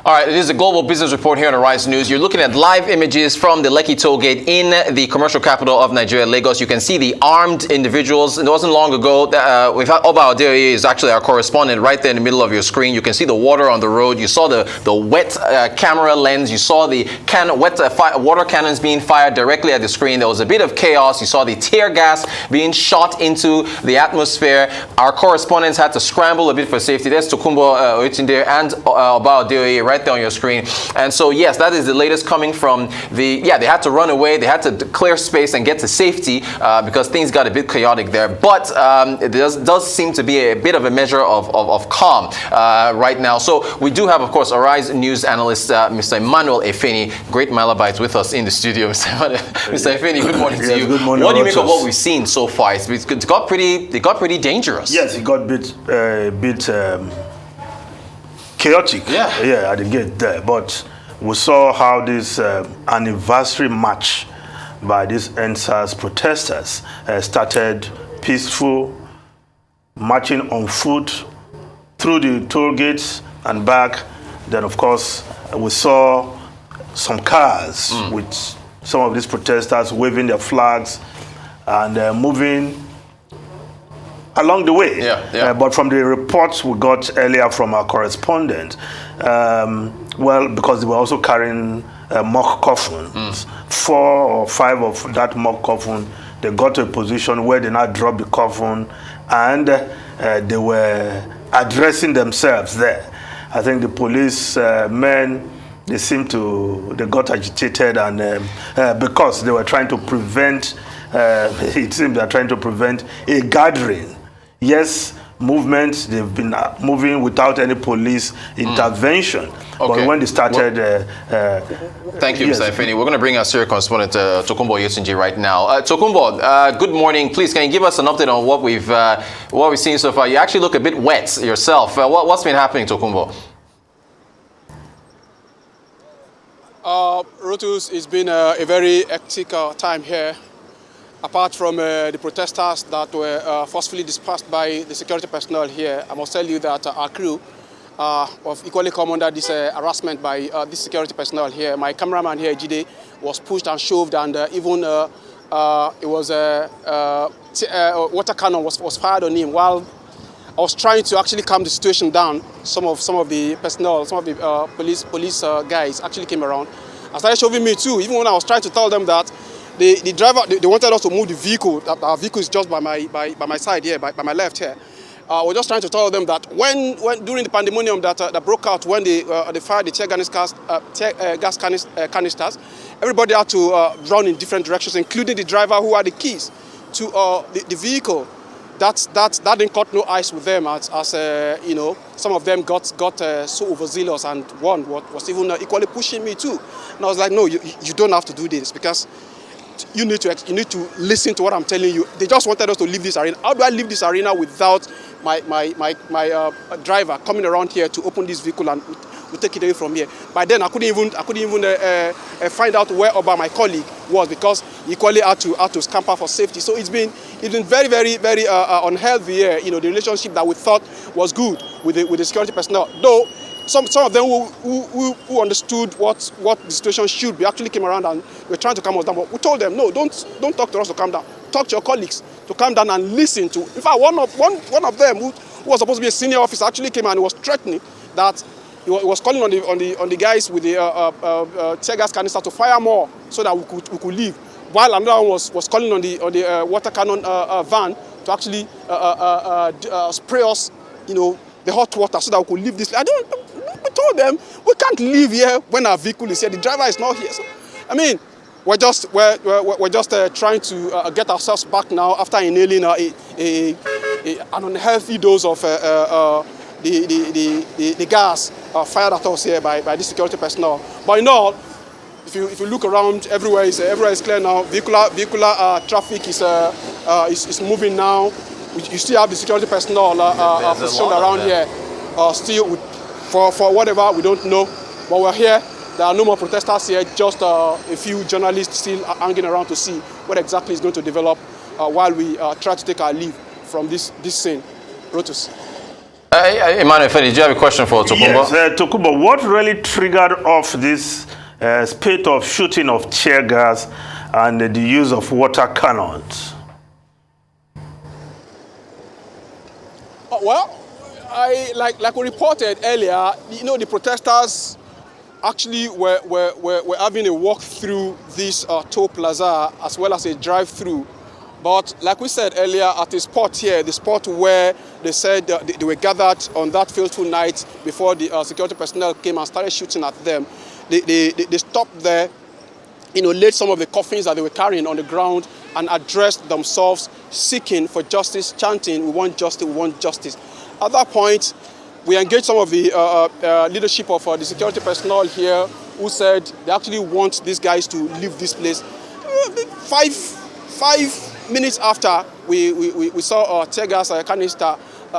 All right, it is a global business report here on Arise News. You're looking at live images from the Lekki toll gate in the commercial capital of Nigeria, Lagos. You can see the armed individuals. It wasn't long ago that we've had Oba Adeoye is actually our correspondent right there in the middle of your screen. You can see the water on the road. You saw the wet camera lens. You saw the water cannons being fired directly at the screen. There was a bit of chaos. You saw the tear gas being shot into the atmosphere. Our correspondents had to scramble a bit for safety. There's Tokunbo Oyetunde and Oba Adeoye right there on your screen. And so, yes, that is the latest coming from they had to run away. They had to clear space and get to safety because things got a bit chaotic there. But it does seem to be a bit of a measure of calm right now. So we do have, of course, Arise News analyst, Mr. Emmanuel Efeni, great Malabite, with us in the studio. Mr. Efeni, good morning to you. Good morning. What do you make of what we've seen so far? It got pretty dangerous. Yes, it got a bit chaotic. Yeah, at the gate there. But we saw how this anniversary march by these NSAS protesters started peaceful, marching on foot through the toll gates and back. Then, of course, we saw some cars with some of these protesters waving their flags and moving along the way. But from the reports we got earlier from our correspondent, because they were also carrying mock coffins, 4 or 5 of that mock coffin, they got to a position where they now dropped the coffin and they were addressing themselves there. I think the police men, they got agitated and because they were trying to prevent, it seemed they're trying to prevent a gathering. Yes, movement, they've been moving without any police intervention. Okay. But when they started... Thank you, Mr. Efeni. We're going to bring our senior correspondent, Tokunbo Oyetunde, right now. Tokunbo, good morning. Please, can you give us an update on what we've seen so far? You actually look a bit wet yourself. What's been happening, Tokunbo? Rotus, it's been a very hectic time here. Apart from the protesters that were forcefully dispersed by the security personnel here, I must tell you that our crew was equally come under this harassment by this security personnel here. My cameraman here, Jide, was pushed and shoved, and even it was water cannon was fired on him while I was trying to actually calm the situation down. Some of the personnel, some of the police guys actually came around and started shoving me too. Even when I was trying to tell them that the driver, they wanted us to move the vehicle. Our vehicle is just by my side here, by my left here. We're just trying to tell them that when during the pandemonium that broke out when they fired the tear gas canisters, everybody had to run in different directions, including the driver who had the keys to the vehicle. That didn't cut no ice with them, as you know, some of them got so overzealous, and one was even equally pushing me too. And I was like, no, you don't have to do this, because you need to listen to what I'm telling you. They just wanted us to leave this arena. How do I leave this arena without my driver coming around here to open this vehicle and we'll take it away from here? By then I couldn't even find out where Oba, my colleague, was, because he equally had to scamper for safety. So it's been very, very, very unhealthy here. You know, the relationship that we thought was good with the security personnel, though. Some of them who understood what the situation should be actually came around and were trying to calm us down. But we told them, no, don't talk to us to calm down. Talk to your colleagues to calm down and listen to. In fact, one of them who was supposed to be a senior officer actually came and was threatening that he was calling on the guys with the tear gas canister to fire more so that we could leave. While another one was calling on the water cannon van to actually spray us, you know, the hot water so that we could leave this. We told them we can't leave here when our vehicle is here. The driver is not here. So, I mean, we're just trying to get ourselves back now after inhaling an unhealthy dose of the gas fired at us here by the security personnel. But in all, if you look around, everywhere is clear now. Vehicular traffic is moving now. You still have the security personnel positioned around here. Still, for whatever, we don't know. But we're here. There are no more protesters here, just a few journalists still hanging around to see what exactly is going to develop while we try to take our leave from this scene. Rotus. Emmanuel Fede, did you have a question for Tokunbo? Yes, Tokunbo, what really triggered off this spate of shooting of tear gas and the use of water cannons? Well, like we reported earlier, the protesters actually were having a walk through this toll plaza as well as a drive-through. But like we said earlier, at a spot here, the spot where they said they were gathered on that fateful night before the security personnel came and started shooting at them, they stopped there, laid some of the coffins that they were carrying on the ground and addressed themselves, seeking for justice, chanting, "We want justice, we want justice." At that point, we engaged some of the leadership of the security personnel here who said they actually want these guys to leave this place. 5 minutes after, we saw tear gas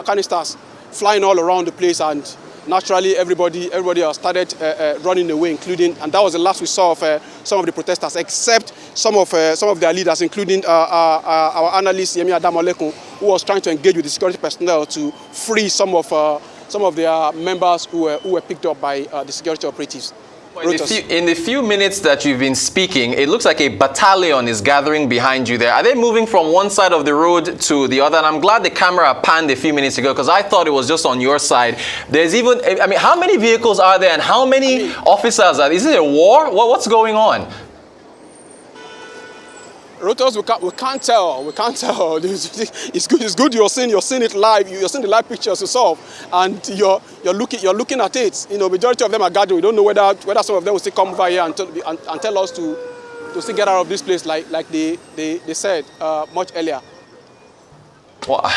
canisters flying all around the place, and naturally everybody started running away, and that was the last we saw of some of the protesters, except some of their leaders, including our analyst Yemi Adamolekun, who was trying to engage with the security personnel to free some of their members who were picked up by the security operatives. In the few minutes that you've been speaking, it looks like a battalion is gathering behind you there. Are they moving from one side of the road to the other? And I'm glad the camera panned a few minutes ago, because I thought it was just on your side. There's even, how many vehicles are there and how many officers are there? Is it a war? What's going on? Reuters, we can't tell. We can't tell. It's good. You're seeing it live. You're seeing the live pictures yourself, and you're looking at it. Majority of them are gathering. We don't know whether some of them will still come over here and tell us to still get out of this place, like they said much earlier. Well,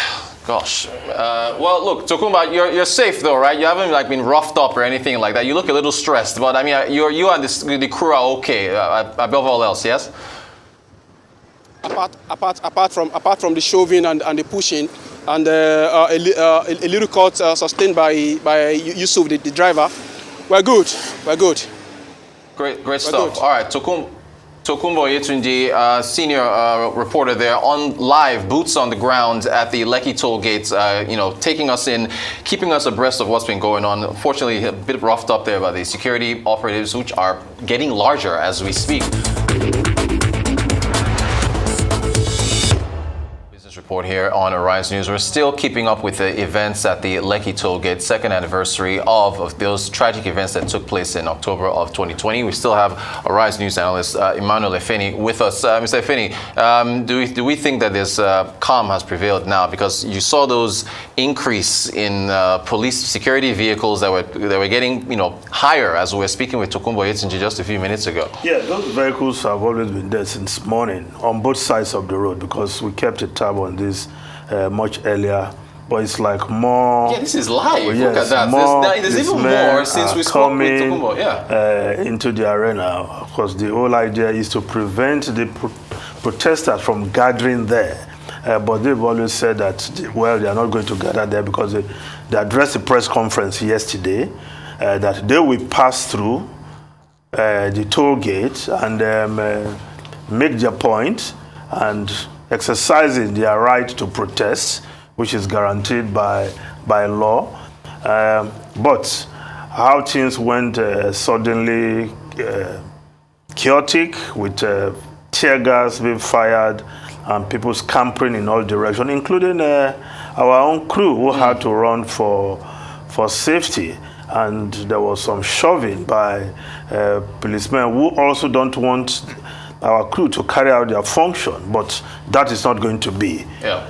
gosh. Well, look, Tokunbo, you're safe though, right? You haven't been roughed up or anything like that. You look a little stressed, but you and the crew are okay above all else, yes? Apart from the shoving and the pushing and a little cut sustained by Yusuf, the driver, we're good. Great stuff. Good. All right, Tokunbo Yetunde, senior reporter there, on live, boots on the ground at the Lekki toll gates, taking us in, keeping us abreast of what's been going on. Unfortunately, a bit roughed up there by the security operatives, which are getting larger as we speak. Report here on Arise News. We're still keeping up with the events at the Lekki tollgate, second anniversary of those tragic events that took place in October of 2020. We still have Arise News analyst Emmanuel Fede with us. Mr. Fede, do we think that this calm has prevailed now? Because you saw those increase in police security vehicles that were getting higher as we were speaking with Tokunbo Yetunde just a few minutes ago. Yeah, those vehicles have always been there since morning on both sides of the road, because we kept a tab on this much earlier, but it's like more. Yeah, this is live. Look at that. There's even more since we spoke with Tokunbo. Yeah. Into the arena. Of course, the whole idea is to prevent the protesters from gathering there. But they've always said that, they are not going to gather there, because they addressed the press conference yesterday that they will pass through the toll gate and make their point and exercising their right to protest, which is guaranteed by law. But how things went suddenly chaotic, with tear gas being fired and people scampering in all directions, including our own crew, who had to run for safety. And there was some shoving by policemen who also don't want our crew to carry out their function, but that is not going to be. Yeah.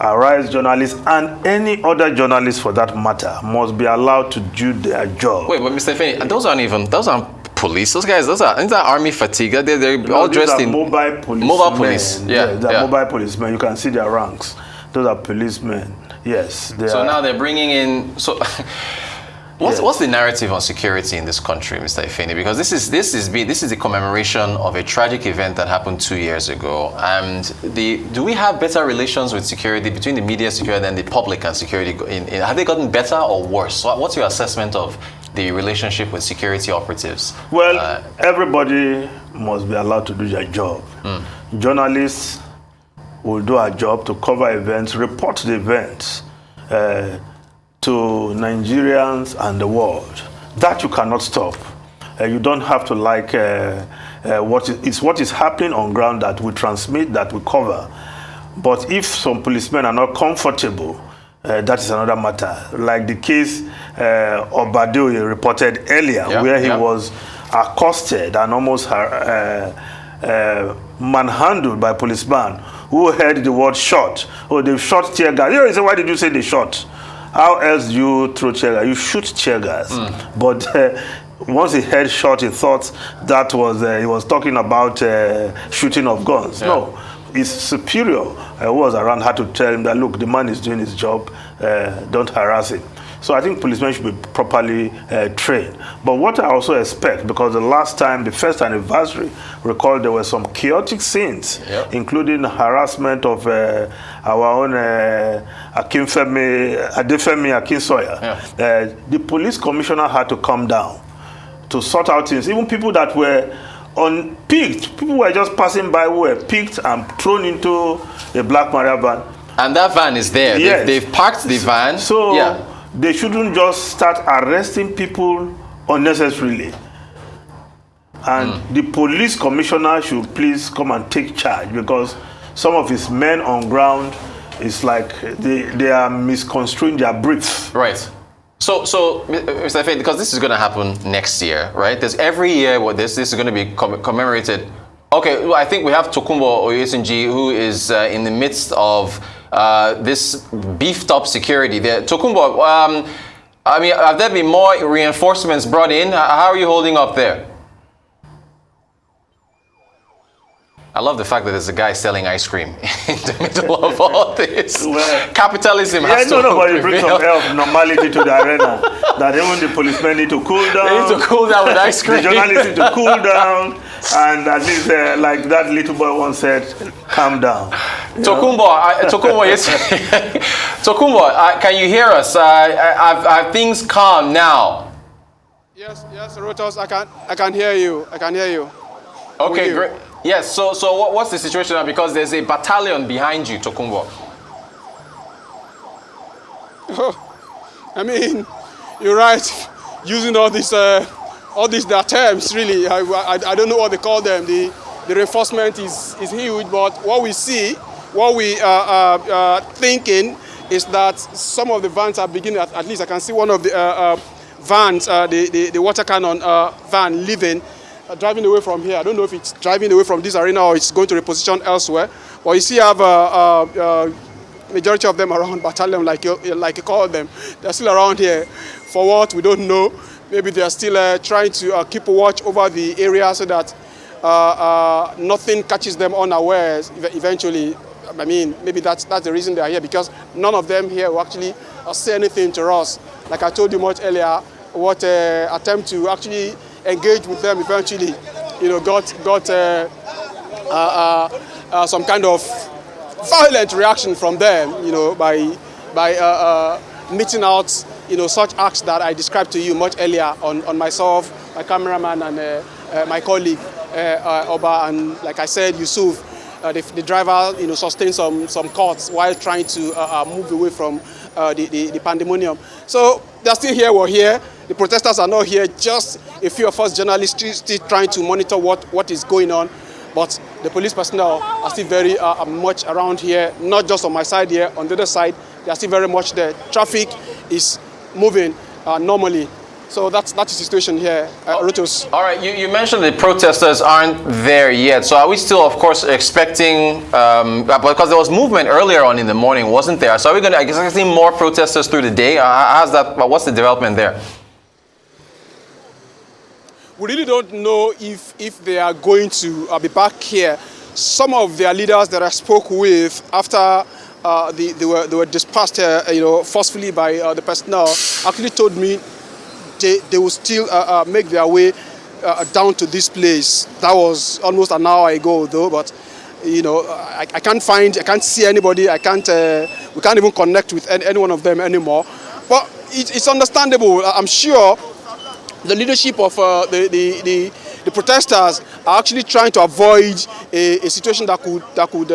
Arise journalists and any other journalist for that matter must be allowed to do their job. Wait, but Mr. Fede, those aren't police. Those guys, those are army fatigue. They're all dressed in mobile police. Mobile police. Yeah, they're mobile policemen. You can see their ranks. Those are policemen. Yes. Now they're bringing in. What's the narrative on security in this country, Mr. Fede? Because this is a commemoration of a tragic event that happened 2 years ago. And do we have better relations with security, between the media security and the public and security? Have they gotten better or worse? What's your assessment of the relationship with security operatives? Well, everybody must be allowed to do their job. Journalists will do our job to cover events, report the events. to Nigerians and the world. That you cannot stop. You don't have to like what is happening on ground that we transmit, that we cover. But if some policemen are not comfortable, that is another matter. Like the case Obadoye reported earlier, where he was accosted and almost manhandled by policemen who heard the word shot. Oh, they've shot tear gas. You say, why did you say they shot? How else do you throw tear gas? You shoot tear gas. But once he heard shot, he thought that was he was talking about shooting of guns. No, his superior was around, had to tell him that, look, the man is doing his job, don't harass him. So I think policemen should be properly trained. But what I also expect, because the last time, the first anniversary, recall there were some chaotic scenes, including harassment of our own Adefemi Akinsoya. The police commissioner had to come down to sort out things. Even people that were picked, people were just passing by who were picked and thrown into a Black Maria van. And that van is there. Yes. They've parked the van. So they shouldn't just start arresting people unnecessarily. And the police commissioner should please come and take charge, because some of his men on ground, it's like they are misconstruing their brief. Right. So, Mr. Faye, because this is going to happen next year, right? There's every year what this is going to be commemorated. Okay, well, I think we have Tokunbo Oyetunji, who is in the midst of this beefed up security there. Tokunbo, I mean, have there been more reinforcements brought in? How are you holding up there? I love the fact that there's a guy selling ice cream in the middle of all this. Well, capitalism has to but you bring some normality to the arena. That even the policemen need to cool down. They need to cool down with ice cream. The journalists need to cool down. And at least, like that little boy once said, calm down. Tokunbo, yes. Tokunbo, can you hear us? Have things calmed now? Yes, Rotos, I can hear you. I can hear you. Okay, great. Yes, so what's the situation now? Because there's a battalion behind you, Tokunbo. I mean, you're right. Using all these their terms, really. I don't know what they call them. The reinforcement is huge, but what we see, what we are thinking is that some of the vans are beginning, at least I can see one of the vans, the water cannon van leaving, driving away from here. I don't know if it's driving away from this arena or it's going to reposition elsewhere. But you see, I have a majority of them around battalion, like you call them. They're still around here. For what, we don't know. Maybe they're still trying to keep a watch over the area so that nothing catches them unawares eventually. I mean, maybe that's the reason they are here, because none of them here will actually say anything to us. Like I told you much earlier, what attempt to actually engage with them eventually, got some kind of violent reaction from them, by meeting out, such acts that I described to you much earlier on myself, my cameraman, and my colleague Oba, and like I said, Yusuf, the driver, sustained some cuts while trying to move away from the pandemonium. So they're still here. We're here. The protesters are not here. Just a few of us journalists still trying to monitor what is going on. But the police personnel are still very much around here, not just on my side here, on the other side, they are still very much there. Traffic is moving normally. So that's the situation here, Rutus. All right, you mentioned the protesters aren't there yet. So are we still, of course, expecting, because there was movement earlier on in the morning, wasn't there? So are we going to see more protesters through the day? What's the development there? We really don't know if they are going to be back here. Some of their leaders that I spoke with after they were dispersed, forcefully by the personnel, actually told me they will still make their way down to this place. That was almost an hour ago, though. But I can't see anybody. We can't even connect with any one of them anymore. But it's understandable. I'm sure the leadership of the protesters are actually trying to avoid a situation that could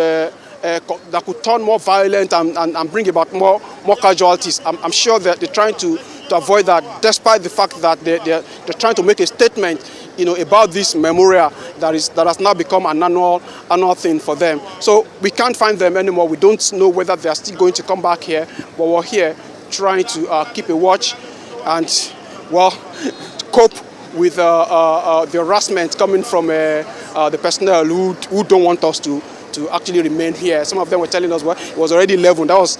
that could turn more violent and bring about more casualties. I'm sure that they're trying to avoid that, despite the fact that they're trying to make a statement, about this memorial that has now become an annual thing for them. So we can't find them anymore. We don't know whether they are still going to come back here, but we're here trying to keep a watch and, well, cope with the harassment coming from the personnel who don't want us to actually remain here. Some of them were telling us, well, it was already 11. That was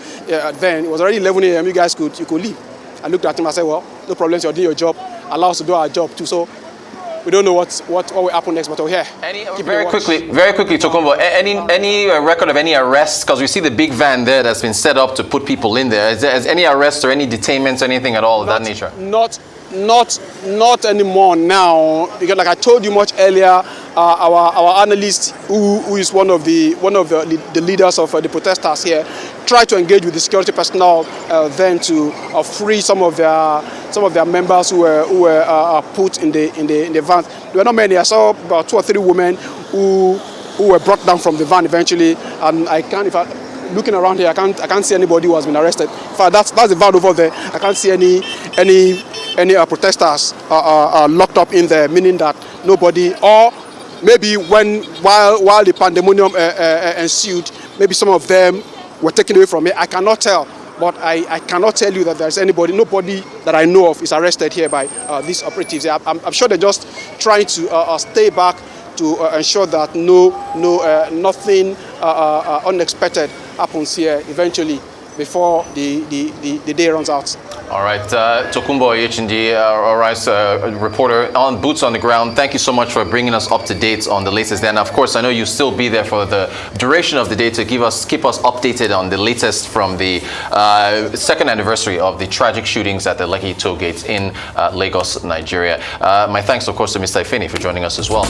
then. It was already 11 a.m. You guys could leave. I looked at him. I said, well, no problems. You're doing your job. Allow us to do our job too. So we don't know what will happen next, but we're here. Very quickly, Tokumbo, any record of any arrests? Because we see the big van there that's been set up to put people in there. Is any arrests or any detainments, anything at all of that nature? Not anymore now, because like I told you much earlier, our analyst, who is one of the leaders of the protesters here, tried to engage with the security personnel then to free some of their members who were put in the van. There were not many. I saw about 2 or 3 women who were brought down from the van eventually, and looking around here, I can't see anybody who has been arrested. In fact, that's the van over there. I can't see any protesters locked up in there, meaning that nobody, or maybe while the pandemonium ensued, maybe some of them were taken away from me. I cannot tell, but I cannot tell you that there's nobody that I know of is arrested here by these operatives. I'm sure they're just trying to stay back to ensure that nothing unexpected happens here eventually before the day runs out. All right, Tokumbo Oyechindi, reporter on boots on the ground. Thank you so much for bringing us up to date on the latest. And of course, I know you'll still be there for the duration of the day to keep us updated on the latest from the second anniversary of the tragic shootings at the Lekki toll gates in Lagos, Nigeria. My thanks, of course, to Mr. Ifeni for joining us as well.